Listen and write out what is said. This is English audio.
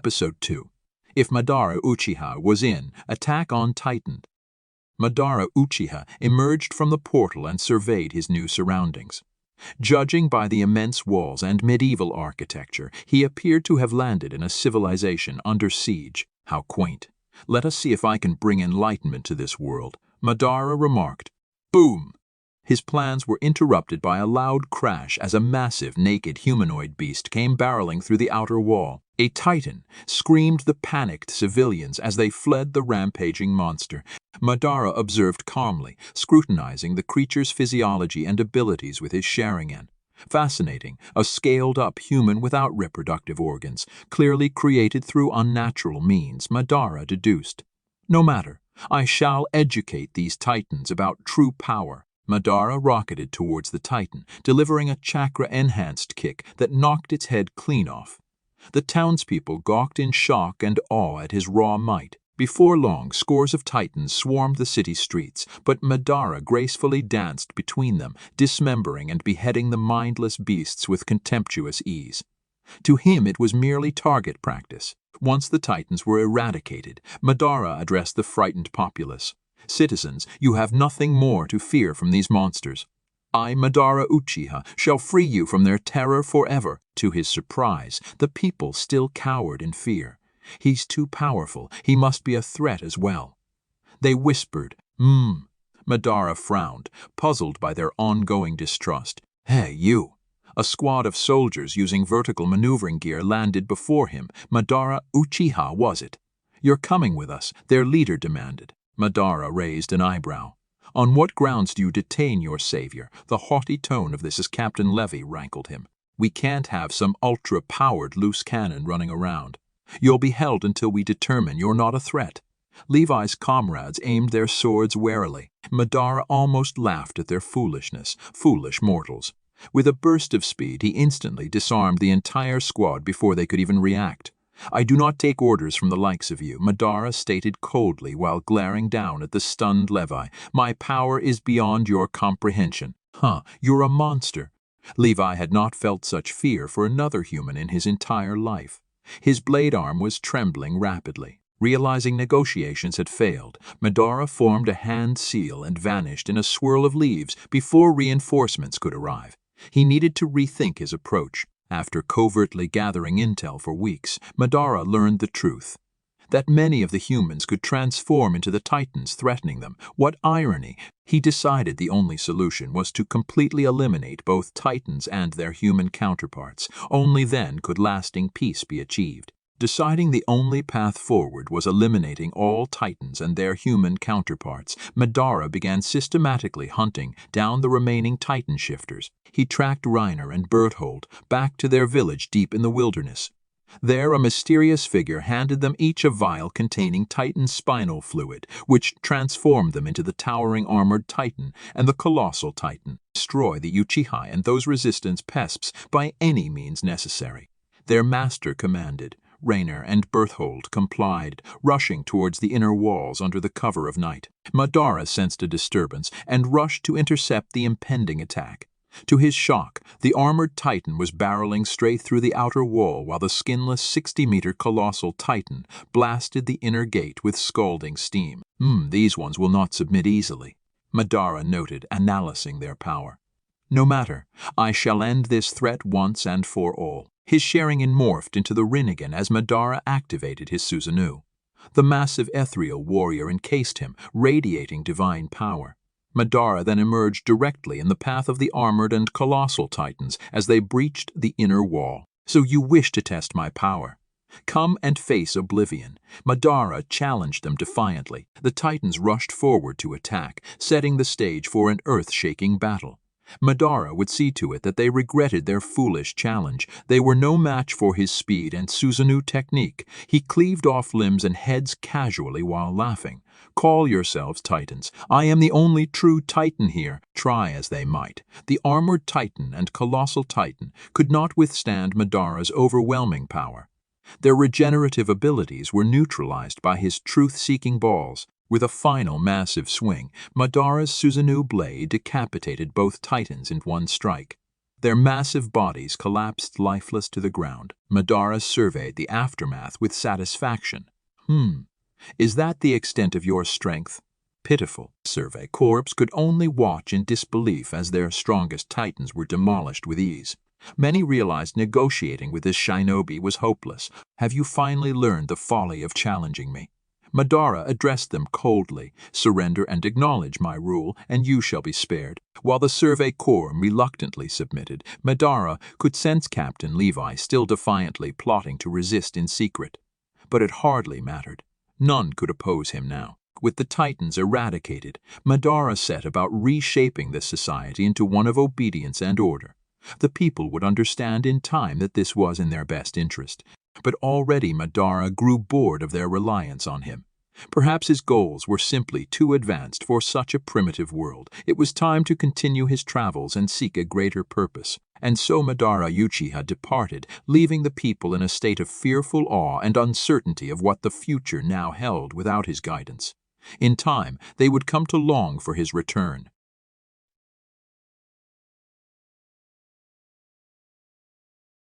Episode 2. If Madara Uchiha was in Attack on Titan. Madara Uchiha emerged from the portal and surveyed his new surroundings. Judging by the immense walls and medieval architecture, he appeared to have landed in a civilization under siege. How quaint. Let us see if I can bring enlightenment to this world, Madara remarked. Boom! His plans were interrupted by a loud crash as a massive, naked humanoid beast came barreling through the outer wall. A titan screamed the panicked civilians as they fled the rampaging monster. Madara observed calmly, scrutinizing the creature's physiology and abilities with his Sharingan. Fascinating, a scaled-up human without reproductive organs, clearly created through unnatural means, Madara deduced. No matter, I shall educate these titans about true power. Madara rocketed towards the titan, delivering a chakra-enhanced kick that knocked its head clean off. The townspeople gawked in shock and awe at his raw might. Before long, scores of titans swarmed the city streets, but Madara gracefully danced between them, dismembering and beheading the mindless beasts with contemptuous ease. To him it was merely target practice. Once the titans were eradicated, Madara addressed the frightened populace. Citizens, you have nothing more to fear from these monsters. I, Madara Uchiha, shall free you from their terror forever. To his surprise, the people still cowered in fear. He's too powerful. He must be a threat as well. They whispered, Madara frowned, puzzled by their ongoing distrust. Hey, you! A squad of soldiers using vertical maneuvering gear landed before him. Madara Uchiha was it? You're coming with us, their leader demanded. Madara raised an eyebrow. On what grounds do you detain your savior? The haughty tone of this Captain Levy rankled him. We can't have some ultra-powered loose cannon running around. You'll be held until we determine you're not a threat. Levi's comrades aimed their swords warily. Madara almost laughed at their foolishness. Foolish mortals. With a burst of speed, he instantly disarmed the entire squad before they could even react. I do not take orders from the likes of you, Madara stated coldly while glaring down at the stunned Levi. My power is beyond your comprehension. You're a monster. Levi had not felt such fear for another human in his entire life. His blade arm was trembling rapidly. Realizing negotiations had failed, Madara formed a hand seal and vanished in a swirl of leaves before reinforcements could arrive. He needed to rethink his approach. After covertly gathering intel for weeks, Madara learned the truth. That many of the humans could transform into the titans threatening them. What irony! He decided the only solution was to completely eliminate both titans and their human counterparts. Only then could lasting peace be achieved. Deciding the only path forward was eliminating all titans and their human counterparts, Madara began systematically hunting down the remaining titan shifters. He tracked Reiner and Berthold back to their village deep in the wilderness. There, a mysterious figure handed them each a vial containing titan spinal fluid, which transformed them into the towering armored titan and the colossal titan. Destroy the Uchiha and those resistance pests by any means necessary. Their master commanded. Reiner and Berthold complied, rushing towards the inner walls under the cover of night. Madara sensed a disturbance and rushed to intercept the impending attack. To his shock, the armored titan was barreling straight through the outer wall while the skinless 60-meter colossal titan blasted the inner gate with scalding steam. These ones will not submit easily, Madara noted, analyzing their power. No matter, I shall end this threat once and for all. His Sharingan morphed into the Rinnegan as Madara activated his Susanoo. The massive ethereal warrior encased him, radiating divine power. Madara then emerged directly in the path of the armored and colossal titans as they breached the inner wall. So you wish to test my power? Come and face oblivion. Madara challenged them defiantly. The titans rushed forward to attack, setting the stage for an earth-shaking battle. Madara would see to it that they regretted their foolish challenge. They were no match for his speed and Susanoo technique. He cleaved off limbs and heads casually while laughing. Call yourselves titans. I am the only true titan here. Try as they might. The armored titan and colossal titan could not withstand Madara's overwhelming power. Their regenerative abilities were neutralized by his truth-seeking balls. With a final massive swing, Madara's Susanoo blade decapitated both titans in one strike. Their massive bodies collapsed lifeless to the ground. Madara surveyed the aftermath with satisfaction. Is that the extent of your strength? Pitiful. Survey corps could only watch in disbelief as their strongest titans were demolished with ease. Many realized negotiating with this shinobi was hopeless. Have you finally learned the folly of challenging me? Madara addressed them coldly. Surrender and acknowledge my rule, and you shall be spared. While the Survey Corps reluctantly submitted, Madara could sense Captain Levi still defiantly plotting to resist in secret. But it hardly mattered. None could oppose him now. With the Titans eradicated, Madara set about reshaping this society into one of obedience and order. The people would understand in time that this was in their best interest. But already Madara grew bored of their reliance on him. Perhaps his goals were simply too advanced for such a primitive world. It was time to continue his travels and seek a greater purpose. And so Madara Uchiha departed, leaving the people in a state of fearful awe and uncertainty of what the future now held without his guidance. In time, they would come to long for his return.